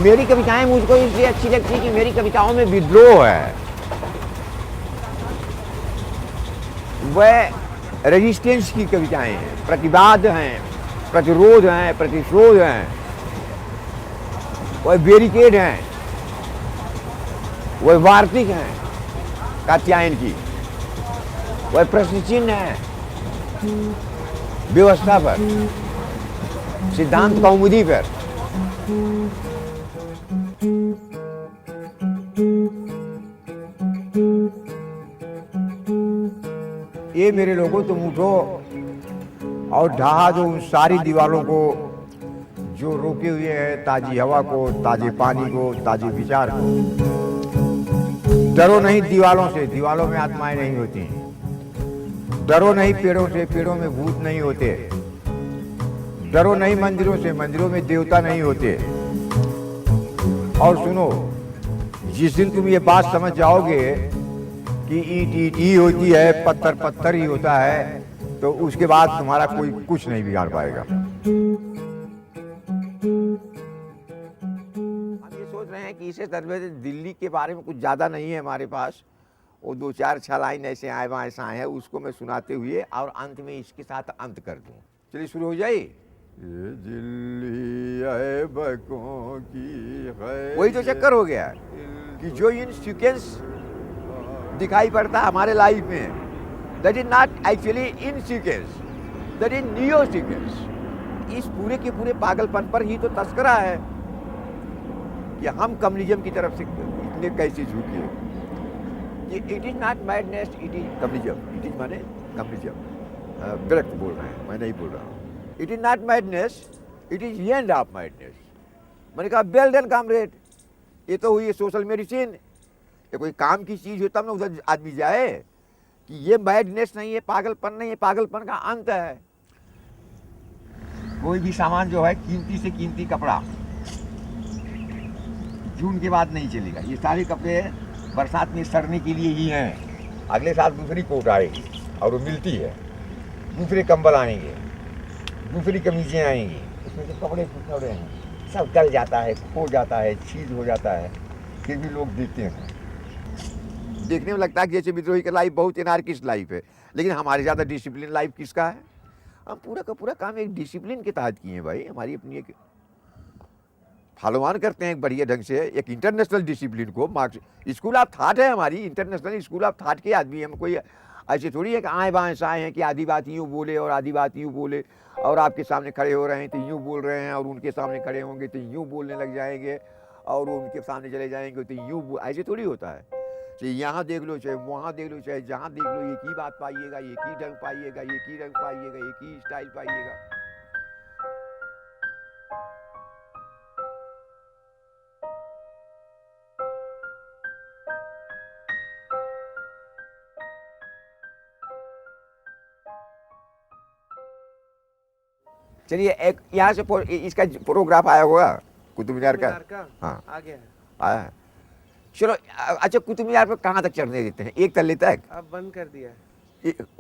मेरी कविताएं मुझको इसलिए अच्छी लगती है कि मेरी कविताओं में विद्रोह है, वह रेजिस्टेंस की कविताएं हैं, प्रतिवाद हैं, प्रतिरोध हैं, प्रतिशोध हैं, वह बैरिकेड हैं, वह वार्तिक हैं कात्यायन की, वह प्रश्न चिन्ह है व्यवस्था पर, सिद्धांत कौमुदी पर। ये मेरे लोगों तुम उठो और ढहा दो उन सारी दीवारों को जो रोके हुए है ताजी हवा को, ताजे पानी को, ताजे विचार को। डरो नहीं दीवालों से, दीवालों में आत्माएं नहीं होती। डरो नहीं पेड़ों से, पेड़ों में भूत नहीं होते। डरो नहीं मंदिरों से, मंदिरों में देवता नहीं होते। और सुनो, जिस दिन तुम ये बात समझ जाओगे कि ईंट ईंट ही होती है, पत्थर पत्थर ही होता है, तो उसके बाद तुम्हारा कोई कुछ नहीं बिगाड़ पाएगा। हम ये सोच रहे हैं कि इसे दरवेज दिल्ली के बारे में कुछ ज़्यादा नहीं है हमारे पास, वो 2-4 6 लाइन ऐसे आए वहाँ ऐसा है, उसको मैं सुनाते हुए और अंत में इसके साथ अंत कर दूँ। चलिए शुरू हो जाए। ये दिल्ली है बकों की है, वही तो चक्कर हो गया कि जो इन सीक्वेंस दिखाई पड़ता है हमारे लाइफ में, that is not actually in sequence, that is neo sequence. इस पूरे के पूरे पागलपन पर ही तो तस्करा है कि हम कम्युनिज्म की तरफ से इतने कैसे झुके। It is not madness, it is communism. It is माने कम्युनिज्म। डायरेक्ट बोल रहे हैं, मैं नहीं बोल रहा हूँ। It is not madness, it is end of madness. मैंने कहा वेल डन कॉमरेड, ये तो हुई सोशल मेडिसिन। ये कोई काम की चीज हो तब ना उधर आदमी जाए कि ये मैडनेस नहीं है, पागलपन नहीं है, पागलपन का अंत है। कोई भी सामान जो है कीमती से कीमती कपड़ा जून के बाद नहीं चलेगा। ये सारे कपड़े बरसात में सड़ने के लिए ही हैं। अगले साल दूसरी कोट आएगी और वो मिलती है, दूसरे कंबल आएंगे, दूसरी कमीजें आएंगी, उसमें से कपड़े टुकड़े हैं, सब गल जाता है, खो जाता है, चीज हो जाता है, फिर भी लोग देखते हैं। देखने में लगता है कि जैसे विद्रोही का लाइफ बहुत एनार्किस्ट लाइफ है, लेकिन हमारे ज़्यादा डिसिप्लिन लाइफ किसका है? हम पूरा का पूरा काम एक डिसिप्लिन के तहत किए हैं भाई। हमारी अपनी एक फॉलोअन करते हैं एक बढ़िया ढंग से, एक इंटरनेशनल डिसिप्लिन को। मार्क्स स्कूल ऑफ थाट है हमारी, इंटरनेशनल स्कूल ऑफ थाट के आदमी। हम कोई ऐसे थोड़ी है कि आए बाएँ साए हैं कि आधी बात यूँ बोले और आधी बात यूँ बोले, और आपके सामने खड़े हो रहे हैं तो यूँ बोल रहे हैं, और उनके सामने खड़े होंगे तो यूँ बोलने लग जाएंगे, और उनके सामने चले जाएंगे तो यूँ। ऐसे थोड़ी होता है। चाहे यहाँ देख लो, चाहे वहाँ देख लो, चाहे जहाँ देख लो, एक ही बात पाइएगा, एक ही ढंग पाइएगा, एक ही रंग पाइएगा, एक ही स्टाइल पाइएगा। चलिए एक यहाँ से इसका फोटोग्राफ आया होगा कुतुब मीनार का। हाँ आ गया, आया है। चलो अच्छा, कुतुब मीनार पर कहाँ तक चढ़ने देते हैं? एक तल्ले तक? अब बंद कर दिया,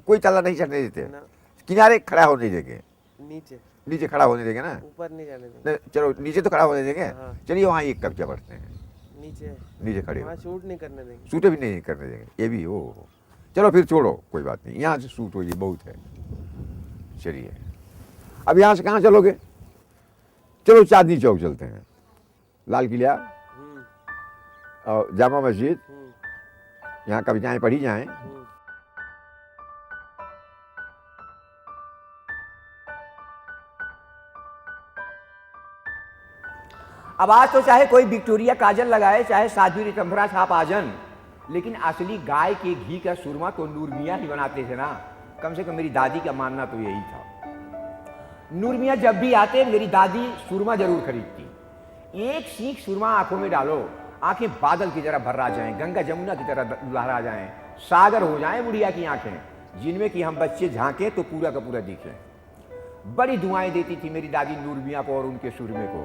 कोई तल्ला नहीं चढ़ने देते। किनारे खड़ा होने देंगे, नीचे खड़ा होने देंगे ना, ऊपर नहीं जाने देंगे। चलो नीचे तो खड़ा होने देंगे। हाँ। चलिए वहाँ एक कब्जा बढ़ते हैं, नीचे खड़े, शूट नहीं करने देंगे, शूट भी नहीं करने देंगे। ये भी हो, चलो फिर छोड़ो, कोई बात नहीं, यहाँ से शूट हो, ये बहुत है। चलिए अब यहाँ से कहाँ चलोगे? चलो चांदनी चौक चलते हैं, लाल किला और जामा मस्जिद, यहाँ कविताएं पढ़ी जाएं। अब आज तो चाहे कोई विक्टोरिया काजल लगाए, चाहे साध्वी रितंभरा छाप आजन, लेकिन असली गाय के घी का सुरमा तो नूर मियाँ ही बनाते थे ना। कम से कम मेरी दादी का मानना तो यही था। नूर मियाँ जब भी आते मेरी दादी सुरमा जरूर खरीदती। एक सीख सुरमा आंखों में डालो, आंखें बादल की तरह भर्रा जाएं, गंगा जमुना की तरह लहरा जाएं, सागर हो जाएं बुढ़िया की आंखें, जिनमें कि हम बच्चे झांके तो पूरा का पूरा दिखें। बड़ी दुआएं देती थी मेरी दादी नूर मियाँ को और उनके सुरमे को।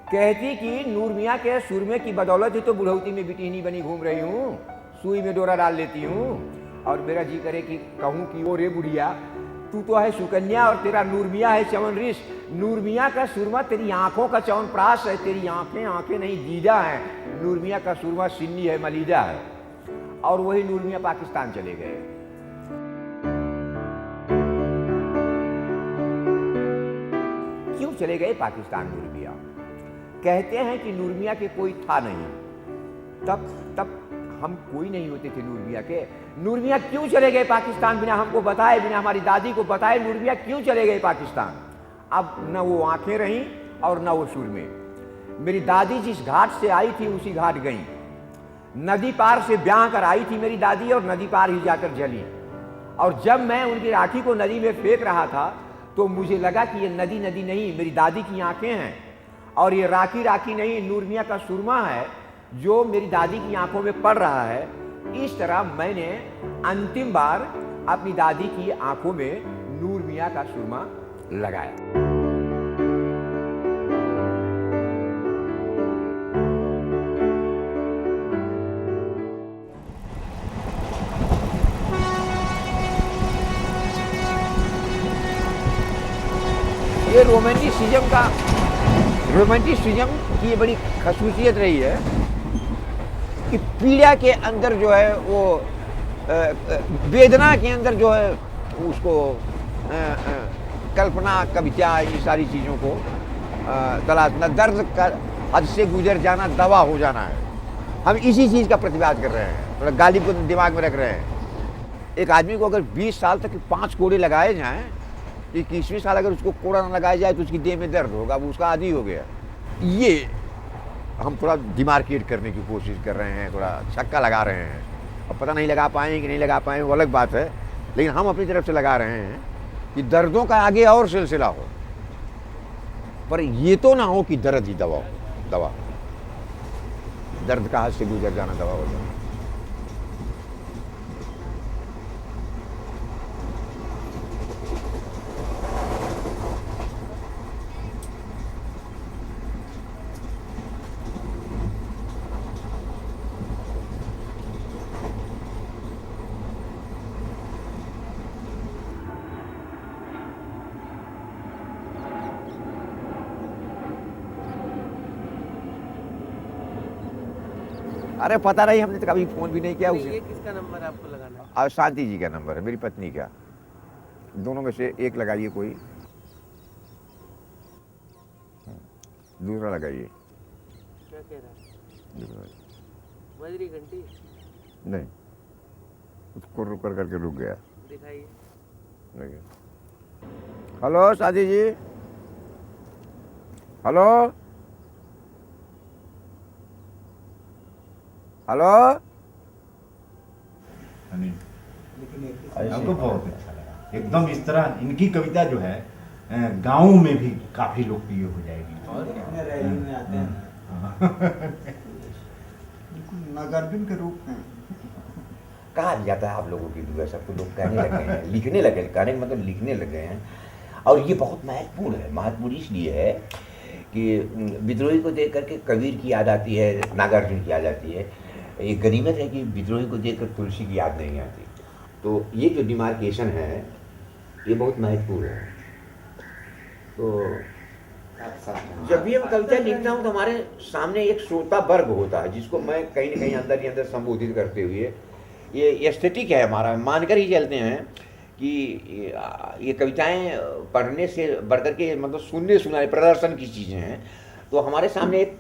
कहती कि नूर मियाँ के सुरमे की बदौलत ही तो बुढ़ौती में बिटिहनी बनी घूम रही हूँ, सुई में डोरा डाल लेती हूँ, और मेरा जी करे कि कहूँ कि ओ रे बुढ़िया तू तो है सुकन्या और तेरा नूर मियाँ है च्यवन ऋष। नूर मियाँ का सुरमा तेरी आंखों का च्यवन प्राश है, तेरी आंखें आंखें नहीं दीदा है। नूर मियाँ का सुरमा सिन्नी है, मलीदा है। और वही नूर मियाँ पाकिस्तान चले गए। क्यों चले गए पाकिस्तान नूर मियाँ? कहते हैं कि नूर मियाँ के कोई था नहीं, तब हम कोई नहीं होते थे नूर मियाँ के। नूर मियाँ क्यों चले गए पाकिस्तान बिना हमको बताए, बिना हमारी दादी को बताए? नूर मियाँ क्यों चले गए पाकिस्तान? अब न वो आंखें रहीं और न वो सुरमे। मेरी दादी जिस घाट से आई थी उसी घाट गई। नदी पार से ब्याह कर आई थी मेरी दादी और नदी पार ही जाकर जली। और जब मैं उनकी राखी को नदी में फेंक रहा था तो मुझे लगा कि ये नदी नदी नहीं, मेरी दादी की आंखें हैं। और ये राखी राखी नहीं, नूर मियाँ का सुरमा है जो मेरी दादी की आंखों में पड़ रहा है। इस तरह मैंने अंतिम बार अपनी दादी की आंखों में नूर मियाँ का सुरमा लगाया। ये रोमांटिसिज्म की ये बड़ी खसूसियत रही है कि पीड़ा के अंदर जो है वो वेदना के अंदर जो है उसको कल्पना, कविता, ये सारी चीज़ों को तलाशना, दर्द का हद से गुजर जाना दवा हो जाना है। हम इसी चीज़ का प्रतिवाद कर रहे हैं, थोड़ा गालिब को दिमाग में रख रहे हैं। एक आदमी को अगर 20 साल तक 5 कोड़े लगाए जाएं, 21वें साल अगर उसको कोड़ा ना लगाया जाए तो उसकी देह में दर्द होगा, वो उसका आदी हो गया। ये हम थोड़ा डिमार्केट करने की कोशिश कर रहे हैं, थोड़ा छक्का लगा रहे हैं। अब पता नहीं लगा पाएँ कि नहीं लगा पाएँ वो अलग बात है, लेकिन हम अपनी तरफ से लगा रहे हैं कि दर्दों का आगे और सिलसिला हो, पर ये तो ना हो कि दर्द ही दवा दर्द का हाथ से गुजर जाना दवा हो जाए। अरे पता नहीं, हमने तो कभी फोन भी नहीं किया उसे। ये किसका नंबर आपको लगाना है? और शांति जी का नंबर है, मेरी पत्नी का। दोनों में से एक लगाइए कोई, दूसरा लगाइए। क्या कह रहा है? दूसरा बज रही घंटी? नहीं, उसको रुक करके रुक गया। दिखाइए। हेलो शादी जी, हेलो हेलो। हमको बहुत अच्छा लगा एकदम। इस तरह इनकी कविता जो है गाँव में भी काफी लोकप्रिय हो जाएगी। और अपने रैली में आते हैं नागार्जुन के रूप में कहा जाता है आप लोगों की दुआ, सब तो लोग कहने लगे हैं, लिखने लगे, कहने का मतलब लिखने लगे हैं। और ये बहुत महत्वपूर्ण है। महत्वपूर्ण इसलिए है कि विद्रोही को देख करके कबीर की याद आती है, नागार्जुन की याद आती है। ये गनीमत है कि विद्रोही को देखकर तुलसी की याद नहीं आती। तो ये जो डिमार्केशन है ये बहुत महत्वपूर्ण है। तो जब भी हम कविता लिखता हूँ तो हमारे सामने एक श्रोता वर्ग होता है जिसको मैं कहीं न कहीं अंदर ही अंदर संबोधित करते हुए, ये एस्थेटिक है हमारा, मानकर ही चलते हैं कि ये कविताएं पढ़ने से बढ़कर के मतलब सुनने सुनाने प्रदर्शन की चीज़ें हैं। तो हमारे सामने एक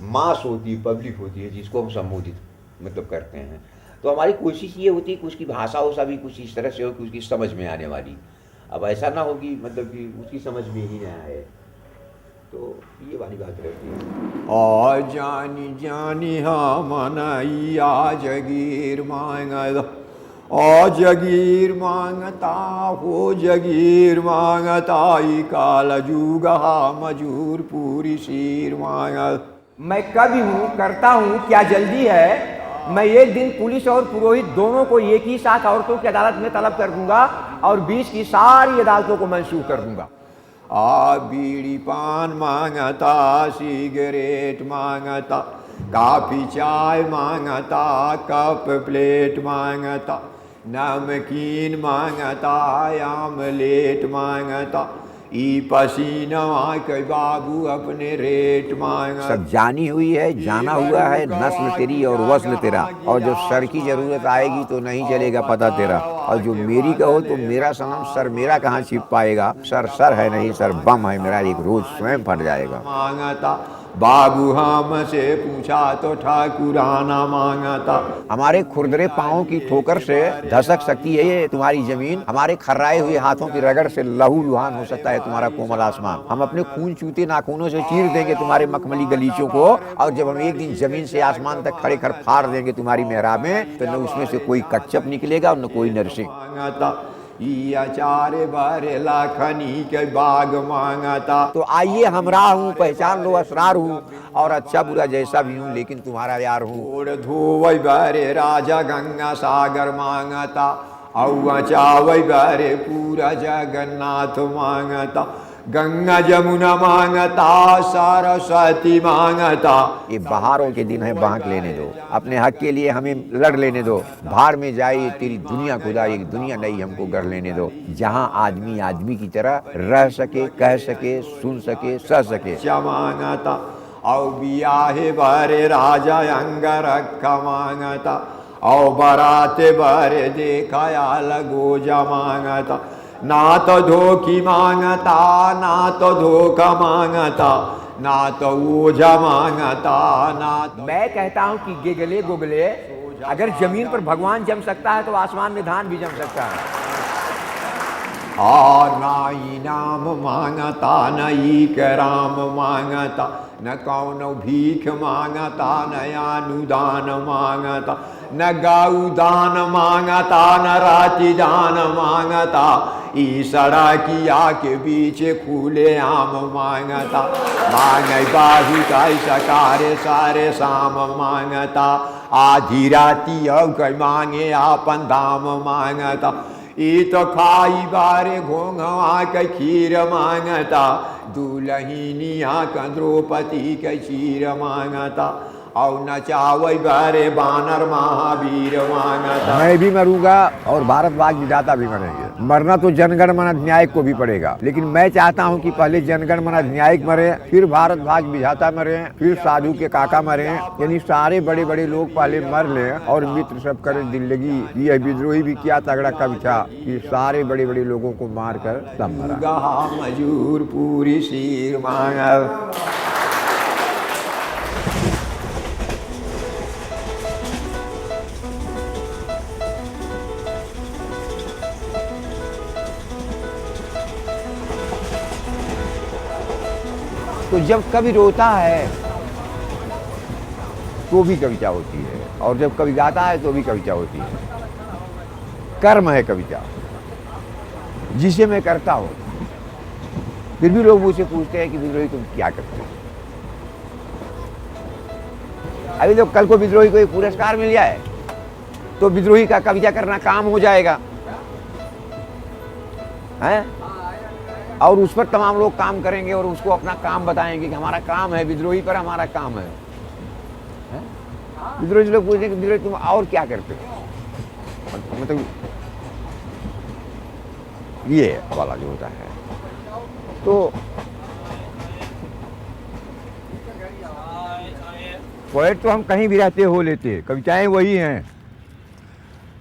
मास होती है, पब्लिक होती है जिसको हम संबोधित मतलब करते हैं। तो हमारी कोशिश ये होती है कि उसकी भाषा हो सभी कुछ इस तरह से हो कि उसकी समझ में आने वाली। अब ऐसा ना हो कि मतलब कि उसकी समझ में ही ना आए, तो ये वाली बात रहती है। आ जानी जानी हाँ मनाई आ जगीर मांगदा, आ जगीर मांगता हो जगीर मांगता, ई काल जुगा मजूर पूरी शीर मांगत। मैं कवि हूँ, करता हूँ, क्या जल्दी है। मैं एक दिन पुलिस और पुरोहित दोनों को एक ही साथ औरतों की अदालत में तलब कर दूंगा और बीच की सारी अदालतों को मंसूख कर दूंगा। आ बीड़ी पान मांगता, सिगरेट मांगता, काफी चाय मांगता, कप प्लेट मांगता, नमकीन मांगता आमलेट मांगता ई पसीना के बाबू अपने रेट मांगता। सब जानी हुई है, जाना हुआ है, नस्ल तेरी और वस्ल तेरा, और जब सर की जरूरत आएगी तो नहीं चलेगा पता तेरा, और जो मेरी कहो तो मेरा सनम सर मेरा कहाँ छिप पाएगा, सर सर है नहीं सर बम है मेरा, एक रोज स्वयं फट जाएगा। मांगता बाबू हमसे पूछा तो ठाकुराना मांगता। हमारे खुरदरे पाँव की ठोकर से धसक सकती है ये तुम्हारी जमीन, हमारे खर्राए हुए हाथों की रगड़ से लहू लुहान हो सकता है तुम्हारा कोमल आसमान। हम अपने खून चूते नाखूनों से चीर देंगे तुम्हारे मखमली गलीचों को, और जब हम एक दिन जमीन से आसमान तक खड़े खड़ फाड़ देंगे तुम्हारी मेहराबें, तो न उसमें से कोई कच्छप निकलेगा और न कोई नरसिंह। मांगता ई अचार बारे लाखनी के बाग मांगता। तो आइए हमरा हूँ, पहचान लो असरार हूँ, और अच्छा बुरा जैसा भी हूँ लेकिन तुम्हारा यार हूँ। ओढ़ धोवै बारे राजा गंगा सागर मांगता, औ चावै बारे पूरा जगन्नाथ मांगता। गंगा जमुना मांगता सरस्वती मांगता। ये बहारों के दिन है, बांक लेने दो, अपने हक के लिए हमें लड़ लेने दो, भाड़ में जाए तेरी दुनिया खुदा, एक दुनिया नहीं हमको गढ़ लेने दो, जहाँ आदमी आदमी की तरह रह सके, कह सके, सुन सके, सह सके। मांगता औ बियाहे बारे राजा अंगरखा मांगता, औ बराते बारे देखाया लगोजा मांगता। ना तो धोखी मांगता ना तो धोखा मांगता, ना तो ओझा मांगता ना तो। मैं कहता हूँ कि गेगले गोगले, अगर जमीन पर भगवान जम सकता है तो आसमान में धान भी जम सकता है। ना इनाम मांगता न इकराम मांगता, न कौनो भीख मांगता न अनुदान मांगता, न गौ दान मांगता न राति दान मांगता। ई सड़किया के बीच खुले आम मांगता, मांगे बाहु का सकारे सारे शाम मांगता। आधी राती और मांगे आपन दाम मांगता। ई तो खाई बारे घोंघवा के खीर मांगता, दुलहिनिया का द्रौपदी के चीर मांगता। और नचावै बारे बानर महावीर मांगता। मैं भी मरूंगा और भारत भाग विधाता भी मरेंगे। मरना तो जनगण मन अधिनायक को भी पड़ेगा, लेकिन मैं चाहता हूं कि पहले जनगण मन अधिनायक मरे, फिर भारत भाग विधाता मरे, फिर साधु के काका मरे, यानी सारे बड़े बड़े लोग पहले मर ले और मित्र सब करे जिंदगी। यह विद्रोही भी क्या तगड़ा कवि था कि सारे बड़े बड़े लोगों को मार कर तब मरा। मजूर पूरी शीर मांगल। तो जब कवि रोता है तो भी कविता होती है, और जब कवि गाता है तो भी कविता होती है। कर्म है कविता, जिसे मैं करता हूँ। फिर भी लोग मुझसे पूछते हैं कि विद्रोही तुम क्या करते हो। अभी तो कल को विद्रोही को एक पुरस्कार मिल जाए तो विद्रोही का कविता करना काम हो जाएगा, हैं? और उस पर तमाम लोग काम करेंगे और उसको अपना काम बताएंगे कि हमारा काम है, विद्रोही पर हमारा काम है। विद्रोही लोग पूछेंगे कि विद्रोही तुम और क्या करते हो, मतलब ये वाला जो होता है। तो पोएट तो हम कहीं भी रहते हो लेते, कविताएं वही हैं।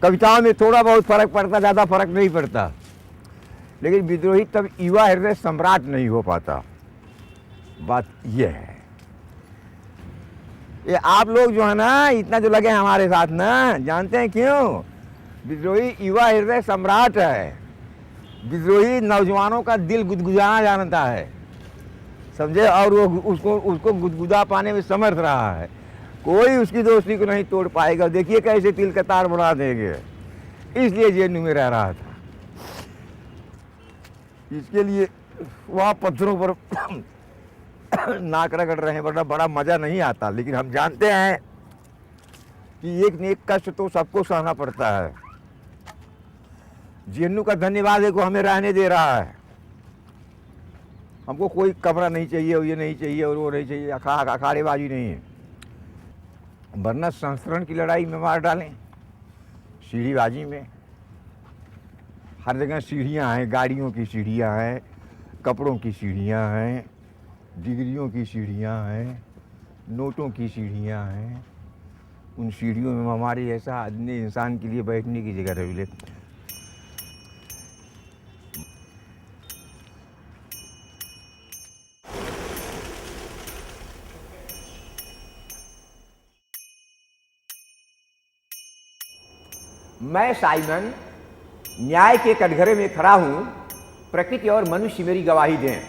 कविताओं में थोड़ा बहुत फर्क पड़ता, ज़्यादा फर्क नहीं पड़ता, लेकिन विद्रोही तब युवा हृदय सम्राट नहीं हो पाता। बात यह है, ये आप लोग जो है ना इतना जो लगे हमारे साथ ना, जानते हैं क्यों? विद्रोही युवा हृदय सम्राट है। विद्रोही नौजवानों का दिल गुदगुदाना जानता है, समझे, और वो उसको गुदगुदा पाने में समर्थ रहा है। कोई उसकी दोस्ती को नहीं तोड़ पाएगा। देखिए कैसे तिल का तार बना देंगे। इसलिए जेएनयू में रह रहा था, इसके लिए वहाँ पत्थरों पर नाक रगड़ रहे हैं, वरना बड़ा मजा नहीं आता। लेकिन हम जानते हैं कि एक न एक कष्ट तो सबको सहना पड़ता है। जेएनयू का धन्यवाद है को हमें रहने दे रहा है। हमको कोई कमरा नहीं चाहिए और ये नहीं चाहिए और वो नहीं चाहिए, अखाड़ेबाजी नहीं है, वरना संस्करण की लड़ाई में मार डालें, सीढ़ीबाजी में। हर जगह सीढ़ियाँ हैं, गाड़ियों की सीढ़ियाँ हैं, कपड़ों की सीढ़ियाँ हैं, डिग्रियों की सीढ़ियाँ हैं, नोटों की सीढ़ियाँ हैं। उन सीढ़ियों में हमारे ऐसा आदमी इंसान के लिए बैठने की जगह रह मिले। मैं साइमन न्याय के कटघरे में खड़ा हूं, प्रकृति और मनुष्य मेरी गवाही दें।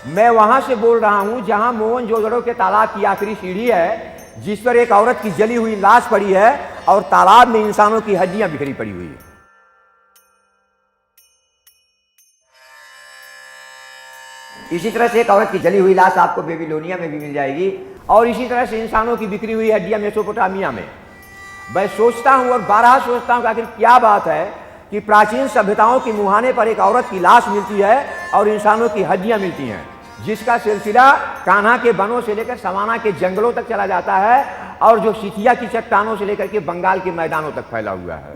मैं वहां से बोल रहा हूं जहां मोहनजोदड़ो के तालाब की आखिरी सीढ़ी है, जिस पर एक औरत की जली हुई लाश पड़ी है और तालाब में इंसानों की हड्डियां बिखरी पड़ी हुई है। इसी तरह से एक औरत की जली हुई लाश आपको बेबीलोनिया में भी मिल जाएगी, और इसी तरह से इंसानों की बिखरी हुई हड्डियां मेसोपोटामिया में। मैं सोचता हूं और बारहा सोचता हूं कि आखिर क्या बात है कि प्राचीन सभ्यताओं के मुहाने पर एक औरत की लाश मिलती है और इंसानों की हड्डियां मिलती हैं, जिसका सिलसिला कान्हा के वनों से लेकर सवाना के जंगलों तक चला जाता है और जो सिथिया की चट्टानों से लेकर के बंगाल के मैदानों तक फैला हुआ है।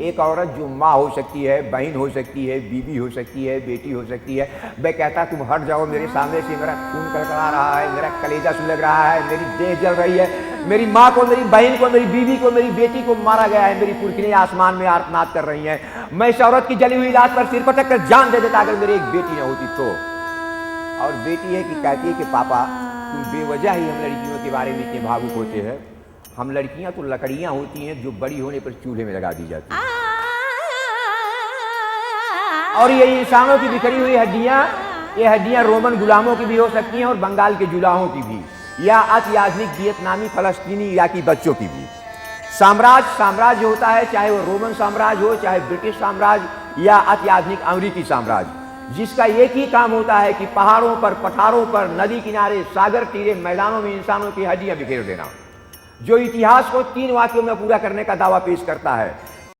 एक औरत जो माँ हो सकती है, बहन हो सकती है, बीवी हो सकती है, बेटी हो सकती है। मैं कहता तुम हट जाओ मेरे सामने से, मेरा खून कड़कड़ा रहा है, मेरा कलेजा सुलग रहा है, मेरी देह जल रही है, मेरी माँ को, मेरी बहन को, मेरी बीवी को, मेरी बेटी को मारा गया है, मेरी पुरखियां आसमान में आर्तनाद कर रही हैं। मैं इस औरत की जली हुई लाश पर सिर पटक कर जान दे देता अगर मेरी एक बेटी न होती तो। और बेटी है कि कहती है कि पापा तुम बेवजह ही हम लड़कियों के बारे में इतने भावुक होते हैं। हम लड़कियां तो लकड़ियां होती हैं जो बड़ी होने पर चूल्हे में लगा दी जाती हैं। और ये इंसानों की बिखरी हुई हड्डियां, ये हड्डियां रोमन गुलामों की भी हो सकती हैं और बंगाल के जुलाहों की भी, या अत्याधुनिक वियतनामी, फलस्तीनी, इराकी बच्चों की भी। साम्राज्य होता है, चाहे वो रोमन साम्राज्य हो, चाहे ब्रिटिश साम्राज्य या अत्याधुनिक अमेरिकी साम्राज्य, जिसका एक ही काम होता है कि पहाड़ों पर, पठारों पर, नदी किनारे, सागर तीरे, मैदानों में इंसानों की हड्डियां बिखेर देना, जो इतिहास को 3 वाक्यों में पूरा करने का दावा पेश करता है।